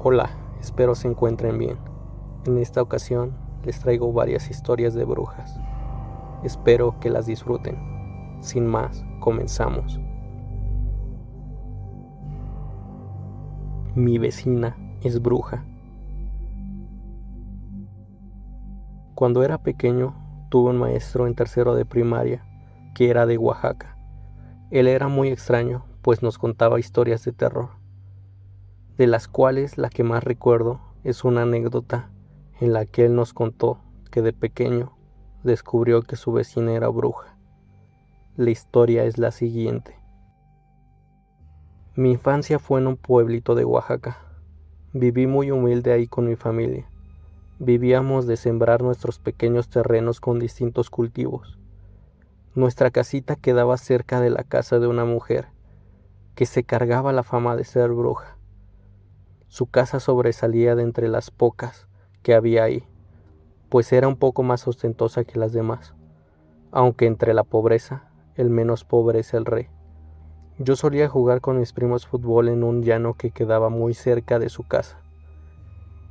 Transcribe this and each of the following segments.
Hola, espero se encuentren bien. En esta ocasión les traigo varias historias de brujas. Espero que las disfruten. Sin más, comenzamos. Mi vecina es bruja. Cuando era pequeño, tuve un maestro en tercero de primaria que era de Oaxaca. Él era muy extraño, pues nos contaba historias de terror, de las cuales la que más recuerdo es una anécdota en la que él nos contó que de pequeño descubrió que su vecina era bruja. La historia es la siguiente. Mi infancia fue en un pueblito de Oaxaca. Viví muy humilde ahí con mi familia. Vivíamos de sembrar nuestros pequeños terrenos con distintos cultivos. Nuestra casita quedaba cerca de la casa de una mujer que se cargaba la fama de ser bruja. Su casa sobresalía de entre las pocas que había ahí, pues era un poco más ostentosa que las demás, aunque entre la pobreza, el menos pobre es el rey. Yo solía jugar con mis primos fútbol en un llano que quedaba muy cerca de su casa.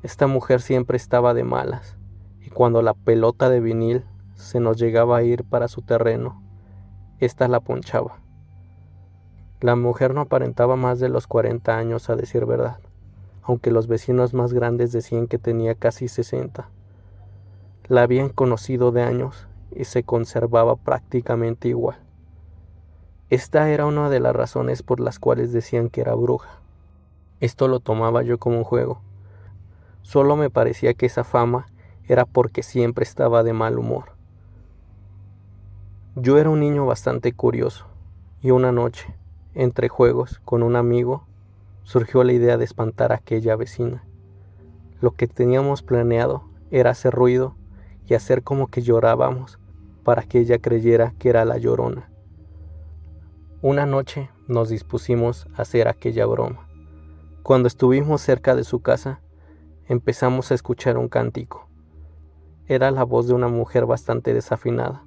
Esta mujer siempre estaba de malas, y cuando la pelota de vinil se nos llegaba a ir para su terreno, ésta la ponchaba. La mujer no aparentaba más de los 40 años, a decir verdad, aunque los vecinos más grandes decían que tenía casi 60. La habían conocido de años y se conservaba prácticamente igual. Esta era una de las razones por las cuales decían que era bruja. Esto lo tomaba yo como un juego. Solo me parecía que esa fama era porque siempre estaba de mal humor. Yo era un niño bastante curioso, y una noche, entre juegos con un amigo, surgió la idea de espantar a aquella vecina. Lo que teníamos planeado era hacer ruido y hacer como que llorábamos para que ella creyera que era la Llorona. Una noche nos dispusimos a hacer aquella broma. Cuando estuvimos cerca de su casa, empezamos a escuchar un cántico. Era la voz de una mujer bastante desafinada.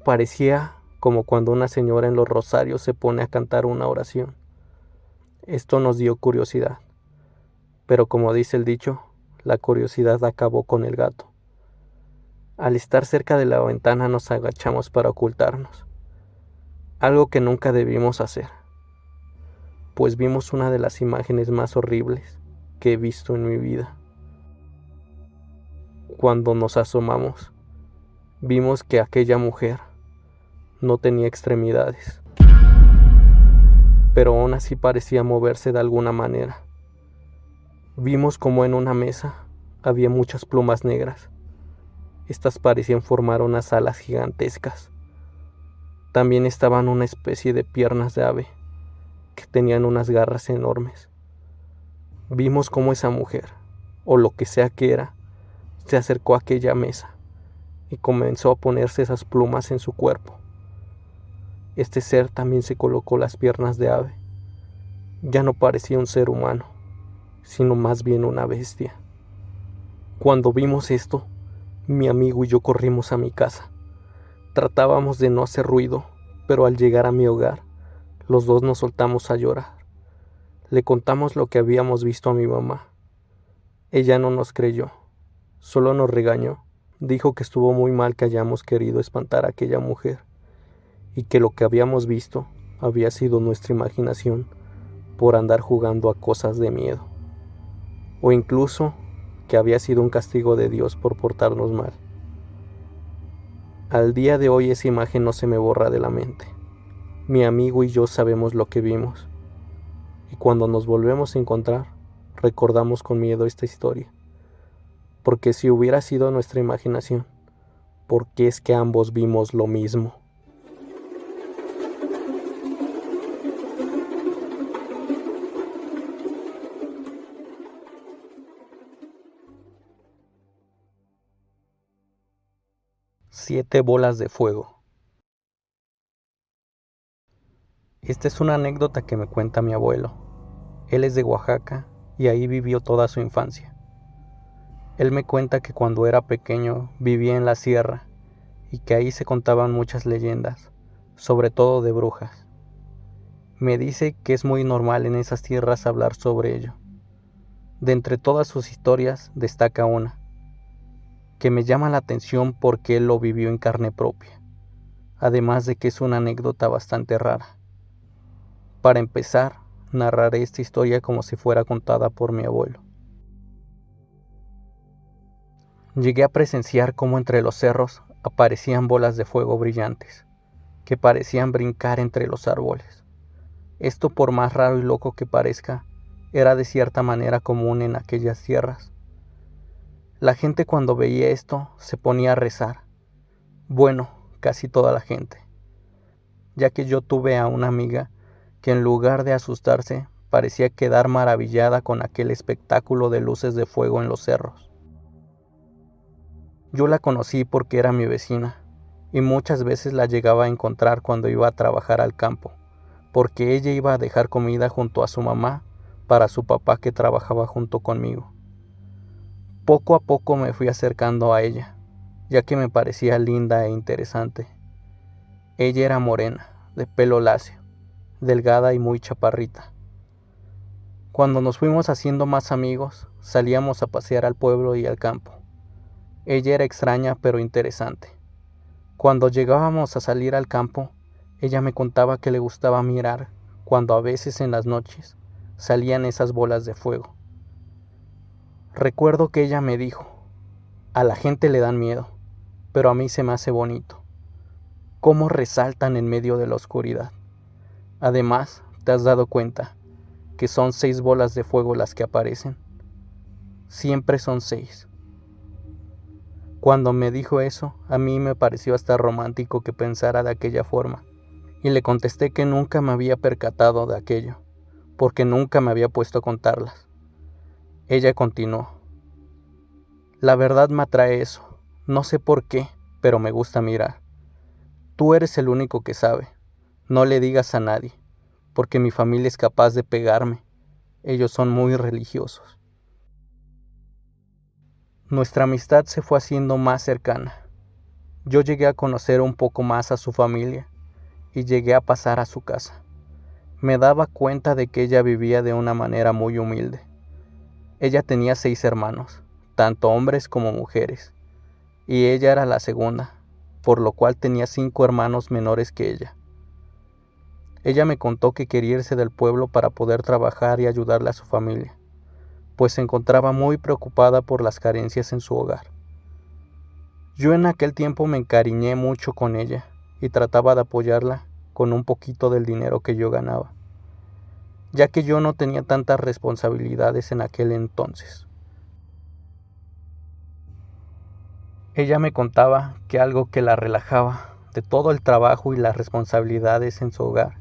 Parecía como cuando una señora en los rosarios se pone a cantar una oración. Esto nos dio curiosidad, pero como dice el dicho, la curiosidad acabó con el gato. Al estar cerca de la ventana nos agachamos para ocultarnos, algo que nunca debimos hacer, pues vimos una de las imágenes más horribles que he visto en mi vida. Cuando nos asomamos, vimos que aquella mujer no tenía extremidades, pero aún así parecía moverse de alguna manera. Vimos como en una mesa había muchas plumas negras. Estas parecían formar unas alas gigantescas. También estaban una especie de piernas de ave que tenían unas garras enormes. Vimos cómo esa mujer, o lo que sea que era, se acercó a aquella mesa y comenzó a ponerse esas plumas en su cuerpo. Este ser también se colocó las piernas de ave. Ya no parecía un ser humano, sino más bien una bestia. Cuando vimos esto, mi amigo y yo corrimos a mi casa. Tratábamos de no hacer ruido, pero al llegar a mi hogar, los dos nos soltamos a llorar. Le contamos lo que habíamos visto a mi mamá. Ella no nos creyó, solo nos regañó. Dijo que estuvo muy mal que hayamos querido espantar a aquella mujer y que lo que habíamos visto había sido nuestra imaginación por andar jugando a cosas de miedo, o incluso que había sido un castigo de Dios por portarnos mal. Al día de hoy esa imagen no se me borra de la mente. Mi amigo y yo sabemos lo que vimos, y cuando nos volvemos a encontrar, recordamos con miedo esta historia, porque si hubiera sido nuestra imaginación, ¿por qué es que ambos vimos lo mismo? Siete bolas de fuego. Esta es una anécdota que me cuenta mi abuelo. Él es de Oaxaca y ahí vivió toda su infancia. Él me cuenta que cuando era pequeño vivía en la sierra y que ahí se contaban muchas leyendas, sobre todo de brujas. Me dice que es muy normal en esas tierras hablar sobre ello. De entre todas sus historias destaca una, que me llama la atención porque él lo vivió en carne propia, además de que es una anécdota bastante rara. Para empezar, narraré esta historia como si fuera contada por mi abuelo. Llegué a presenciar cómo entre los cerros aparecían bolas de fuego brillantes, que parecían brincar entre los árboles. Esto, por más raro y loco que parezca, era de cierta manera común en aquellas tierras. La gente cuando veía esto se ponía a rezar. Bueno, casi toda la gente, ya que yo tuve a una amiga que en lugar de asustarse parecía quedar maravillada con aquel espectáculo de luces de fuego en los cerros. Yo la conocí porque era mi vecina, y muchas veces la llegaba a encontrar cuando iba a trabajar al campo, porque ella iba a dejar comida junto a su mamá para su papá que trabajaba junto conmigo. Poco a poco me fui acercando a ella, ya que me parecía linda e interesante. Ella era morena, de pelo lacio, delgada y muy chaparrita. Cuando nos fuimos haciendo más amigos, salíamos a pasear al pueblo y al campo. Ella era extraña pero interesante. Cuando llegábamos a salir al campo, ella me contaba que le gustaba mirar cuando a veces en las noches salían esas bolas de fuego. Recuerdo que ella me dijo, a la gente le dan miedo, pero a mí se me hace bonito. Cómo resaltan en medio de la oscuridad. Además, ¿te has dado cuenta que son 6 bolas de fuego las que aparecen? Siempre son 6. Cuando me dijo eso, a mí me pareció hasta romántico que pensara de aquella forma, y le contesté que nunca me había percatado de aquello, porque nunca me había puesto a contarlas. Ella continuó, la verdad me atrae eso, no sé por qué, pero me gusta mirar. Tú eres el único que sabe, no le digas a nadie, porque mi familia es capaz de pegarme, ellos son muy religiosos. Nuestra amistad se fue haciendo más cercana. Yo llegué a conocer un poco más a su familia y llegué a pasar a su casa. Me daba cuenta de que ella vivía de una manera muy humilde. Ella tenía 6 hermanos, tanto hombres como mujeres, y ella era la segunda, por lo cual tenía 5 hermanos menores que ella. Ella me contó que quería irse del pueblo para poder trabajar y ayudarle a su familia, pues se encontraba muy preocupada por las carencias en su hogar. Yo en aquel tiempo me encariñé mucho con ella y trataba de apoyarla con un poquito del dinero que yo ganaba, ya que yo no tenía tantas responsabilidades en aquel entonces. Ella me contaba que algo que la relajaba de todo el trabajo y las responsabilidades en su hogar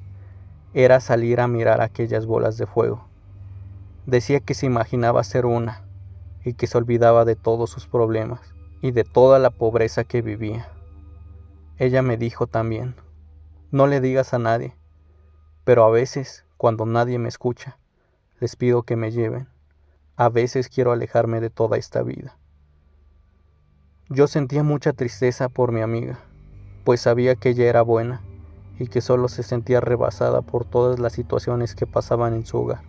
era salir a mirar aquellas bolas de fuego. Decía que se imaginaba ser una y que se olvidaba de todos sus problemas y de toda la pobreza que vivía. Ella me dijo también, no le digas a nadie, pero a veces, cuando nadie me escucha, les pido que me lleven. A veces quiero alejarme de toda esta vida. Yo sentía mucha tristeza por mi amiga, pues sabía que ella era buena y que solo se sentía rebasada por todas las situaciones que pasaban en su hogar.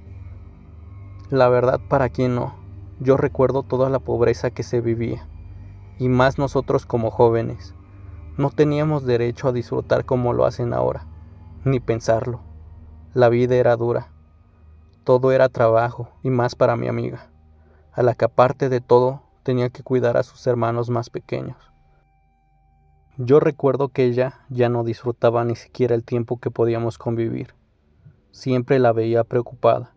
La verdad, ¿para quién no? Yo recuerdo toda la pobreza que se vivía, y más nosotros como jóvenes. No teníamos derecho a disfrutar como lo hacen ahora, ni pensarlo. La vida era dura, todo era trabajo, y más para mi amiga, a la que aparte de todo tenía que cuidar a sus hermanos más pequeños. Yo recuerdo que ella ya no disfrutaba ni siquiera el tiempo que podíamos convivir. Siempre la veía preocupada.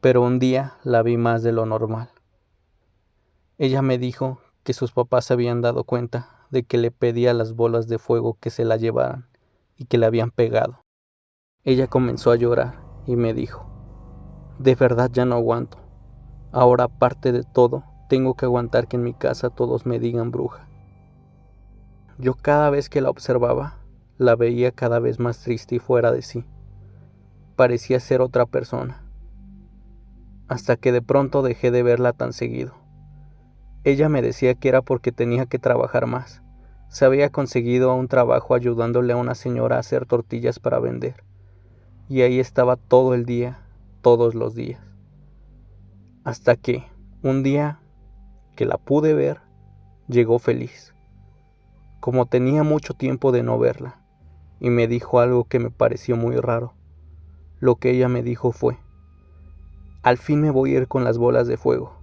Pero un día la vi más de lo normal. Ella me dijo que sus papás se habían dado cuenta de que le pedía a las bolas de fuego que se la llevaran y que le habían pegado. Ella comenzó a llorar y me dijo, de verdad ya no aguanto. Ahora, aparte de todo, tengo que aguantar que en mi casa todos me digan bruja. Yo cada vez que la observaba, la veía cada vez más triste y fuera de sí. Parecía ser otra persona. Hasta que de pronto dejé de verla tan seguido. Ella me decía que era porque tenía que trabajar más. Se había conseguido un trabajo ayudándole a una señora a hacer tortillas para vender. Y ahí estaba todo el día, todos los días. hasta que, un día que la pude ver, llegó feliz, como tenía mucho tiempo de no verla, y me dijo algo que me pareció muy raro. Lo que ella me dijo fue: al fin me voy a ir con las bolas de fuego.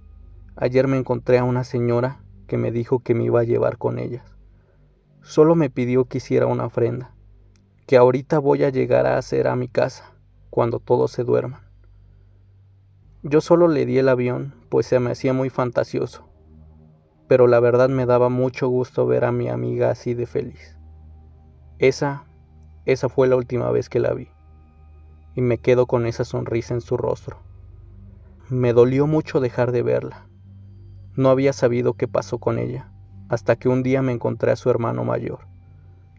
Ayer me encontré a una señora que me dijo que me iba a llevar con ellas. Solo me pidió que hiciera una ofrenda, que ahorita voy a llegar a hacer a mi casa, cuando todos se duerman. Yo solo le di el avión, pues se me hacía muy fantasioso, pero la verdad me daba mucho gusto ver a mi amiga así de feliz. Esa fue la última vez que la vi, y me quedo con esa sonrisa en su rostro. Me dolió mucho dejar de verla. No había sabido qué pasó con ella, hasta que un día me encontré a su hermano mayor,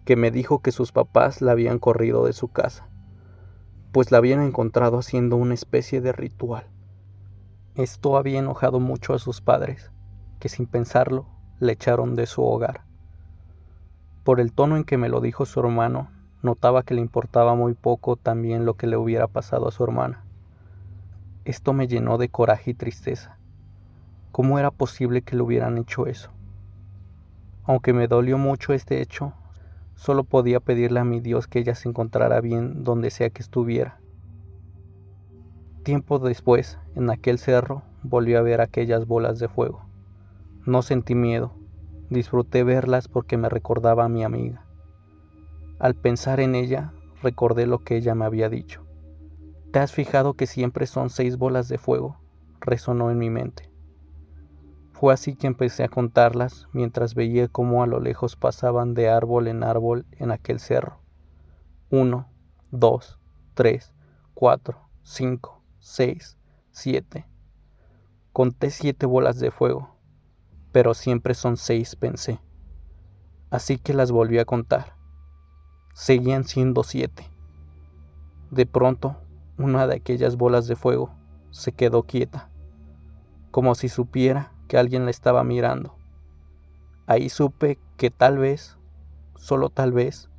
que me dijo que sus papás la habían corrido de su casa, pues la habían encontrado haciendo una especie de ritual. Esto había enojado mucho a sus padres, que sin pensarlo le echaron de su hogar. Por el tono en que me lo dijo su hermano, notaba que le importaba muy poco también lo que le hubiera pasado a su hermana. Esto me llenó de coraje y tristeza. ¿Cómo era posible que le hubieran hecho eso? Aunque me dolió mucho este hecho, solo podía pedirle a mi Dios que ella se encontrara bien donde sea que estuviera. Tiempo después, en aquel cerro, volví a ver aquellas bolas de fuego. No sentí miedo, disfruté verlas porque me recordaba a mi amiga. Al pensar en ella, recordé lo que ella me había dicho. ¿Te has fijado que siempre son 6 bolas de fuego?, resonó en mi mente. Fue así que empecé a contarlas mientras veía cómo a lo lejos pasaban de árbol en aquel cerro. 1, 2, 3, 4, 5, 6, 7. Conté 7 bolas de fuego, pero siempre son 6, pensé. Así que las volví a contar. Seguían siendo 7. De pronto, una de aquellas bolas de fuego se quedó quieta, como si supiera que alguien la estaba mirando. Ahí supe que tal vez, solo tal vez,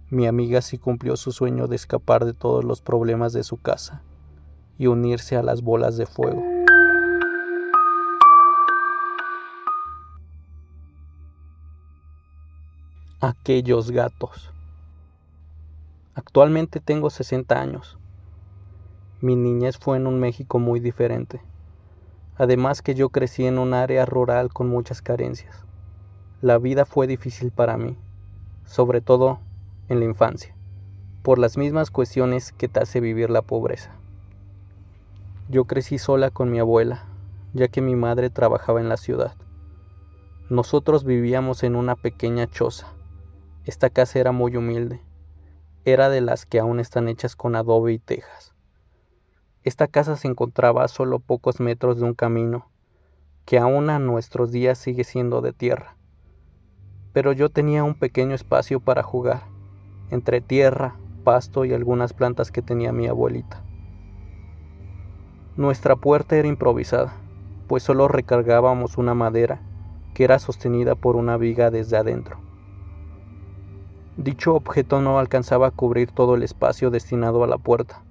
mi amiga sí cumplió su sueño de escapar de todos los problemas de su casa y unirse a las bolas de fuego. Aquellos gatos. Actualmente tengo 60 años. Mi niñez fue en un México muy diferente. Además que yo crecí en un área rural con muchas carencias. La vida fue difícil para mí, sobre todo en la infancia, por las mismas cuestiones que te hace vivir la pobreza. Yo crecí sola con mi abuela, ya que mi madre trabajaba en la ciudad. Nosotros vivíamos en una pequeña choza. Esta casa era muy humilde. Era de las que aún están hechas con adobe y tejas. Esta casa se encontraba a solo pocos metros de un camino, que aún a nuestros días sigue siendo de tierra. Pero yo tenía un pequeño espacio para jugar, entre tierra, pasto y algunas plantas que tenía mi abuelita. Nuestra puerta era improvisada, pues solo recargábamos una madera que era sostenida por una viga desde adentro. Dicho objeto no alcanzaba a cubrir todo el espacio destinado a la puerta,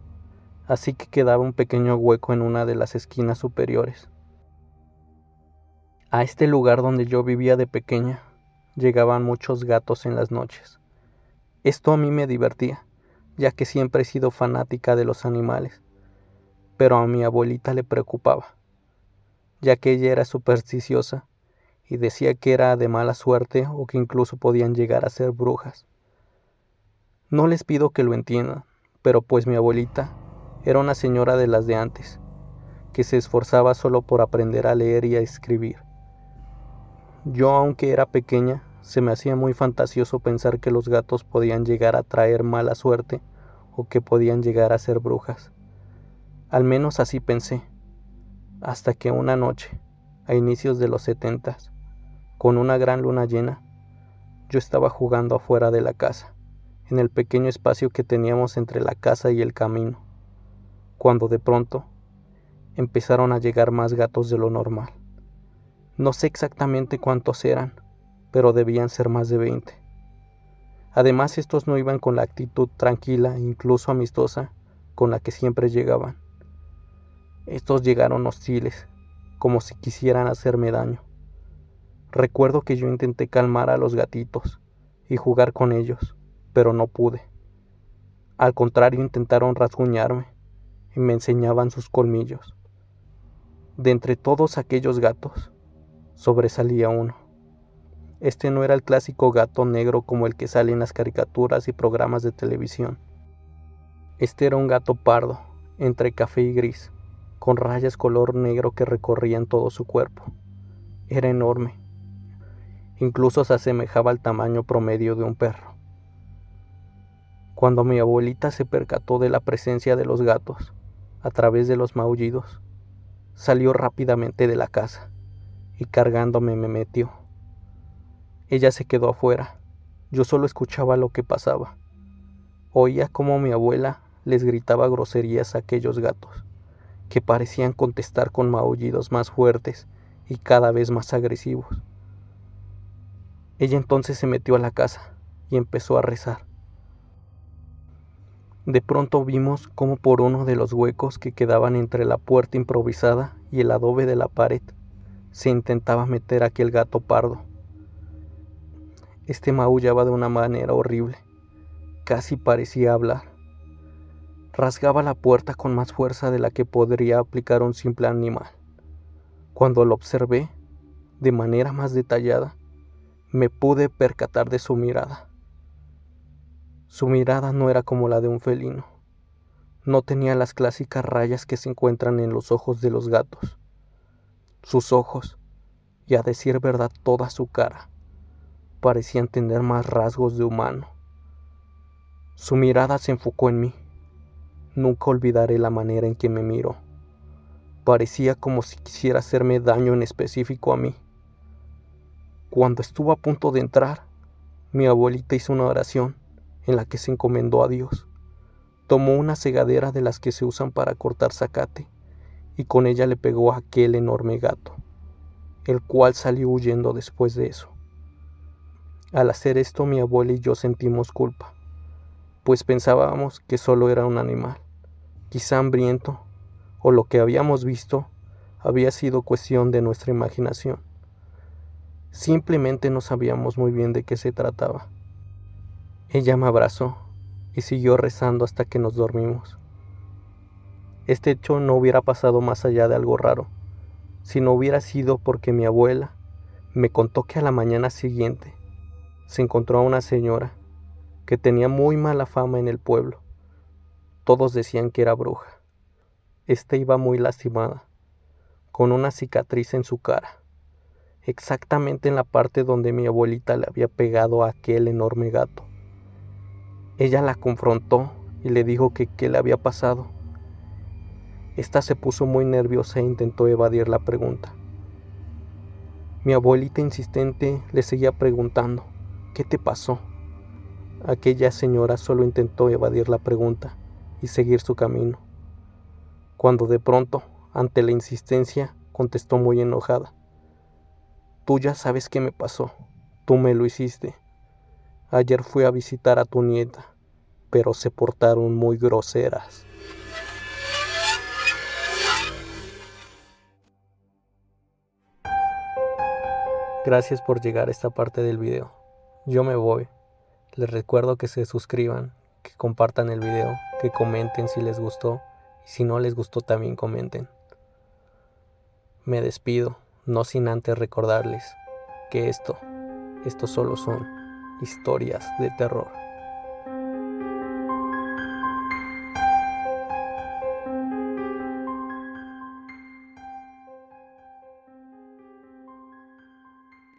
así que quedaba un pequeño hueco en una de las esquinas superiores. A este lugar donde yo vivía de pequeña, llegaban muchos gatos en las noches. Esto a mí me divertía, ya que siempre he sido fanática de los animales, pero a mi abuelita le preocupaba, ya que ella era supersticiosa y decía que era de mala suerte o que incluso podían llegar a ser brujas. No les pido que lo entiendan, pero pues mi abuelita era una señora de las de antes, que se esforzaba solo por aprender a leer y a escribir. Yo, aunque era pequeña, se me hacía muy fantasioso pensar que los gatos podían llegar a traer mala suerte o que podían llegar a ser brujas. Al menos así pensé, hasta que una noche, a inicios de los 70s, con una gran luna llena, yo estaba jugando afuera de la casa, en el pequeño espacio que teníamos entre la casa y el camino, cuando de pronto empezaron a llegar más gatos de lo normal. No sé exactamente cuántos eran, pero debían ser más de 20. Además, estos no iban con la actitud tranquila e incluso amistosa con la que siempre llegaban. Estos llegaron hostiles, como si quisieran hacerme daño. Recuerdo que yo intenté calmar a los gatitos y jugar con ellos, pero no pude. Al contrario, intentaron rasguñarme y me enseñaban sus colmillos. De entre todos aquellos gatos, sobresalía uno. Este no era el clásico gato negro como el que sale en las caricaturas y programas de televisión. Este era un gato pardo, entre café y gris, con rayas color negro que recorrían todo su cuerpo. Era enorme. Incluso se asemejaba al tamaño promedio de un perro. Cuando mi abuelita se percató de la presencia de los gatos, a través de los maullidos, salió rápidamente de la casa y cargándome me metió. Ella se quedó afuera. Yo solo escuchaba lo que pasaba. Oía cómo mi abuela les gritaba groserías a aquellos gatos, que parecían contestar con maullidos más fuertes y cada vez más agresivos. Ella entonces se metió a la casa y empezó a rezar. De pronto vimos cómo por uno de los huecos que quedaban entre la puerta improvisada y el adobe de la pared se intentaba meter aquel gato pardo. Este maullaba de una manera horrible, casi parecía hablar. Rasgaba la puerta con más fuerza de la que podría aplicar un simple animal. Cuando lo observé de manera más detallada, me pude percatar de su mirada. Su mirada no era como la de un felino. No tenía las clásicas rayas que se encuentran en los ojos de los gatos. Sus ojos, y a decir verdad toda su cara, parecían tener más rasgos de humano. Su mirada se enfocó en mí. Nunca olvidaré la manera en que me miró. Parecía como si quisiera hacerme daño en específico a mí. Cuando estuvo a punto de entrar, mi abuelita hizo una oración en la que se encomendó a Dios. Tomó una segadera de las que se usan para cortar zacate y con ella le pegó a aquel enorme gato, el cual salió huyendo después de eso. Al hacer esto, mi abuela y yo sentimos culpa, pues pensábamos que solo era un animal, quizá hambriento, o lo que habíamos visto había sido cuestión de nuestra imaginación. Simplemente no sabíamos muy bien de qué se trataba. Ella me abrazó y siguió rezando hasta que nos dormimos. Este hecho no hubiera pasado más allá de algo raro, si no hubiera sido porque mi abuela me contó que a la mañana siguiente se encontró a una señora que tenía muy mala fama en el pueblo. Todos decían que era bruja. Esta iba muy lastimada, con una cicatriz en su cara, exactamente en la parte donde mi abuelita le había pegado a aquel enorme gato. Ella la confrontó y le dijo que qué le había pasado. Esta se puso muy nerviosa e intentó evadir la pregunta. Mi abuelita insistente le seguía preguntando, ¿qué te pasó? Aquella señora solo intentó evadir la pregunta y seguir su camino, cuando de pronto, ante la insistencia, contestó muy enojada. Tú ya sabes qué me pasó, tú me lo hiciste. Ayer fui a visitar a tu nieta, pero se portaron muy groseras. Gracias por llegar a esta parte del video. Yo me voy. Les recuerdo que se suscriban, que compartan el video, que comenten si les gustó y si no les gustó también comenten. Me despido, no sin antes recordarles que esto solo son historias de terror.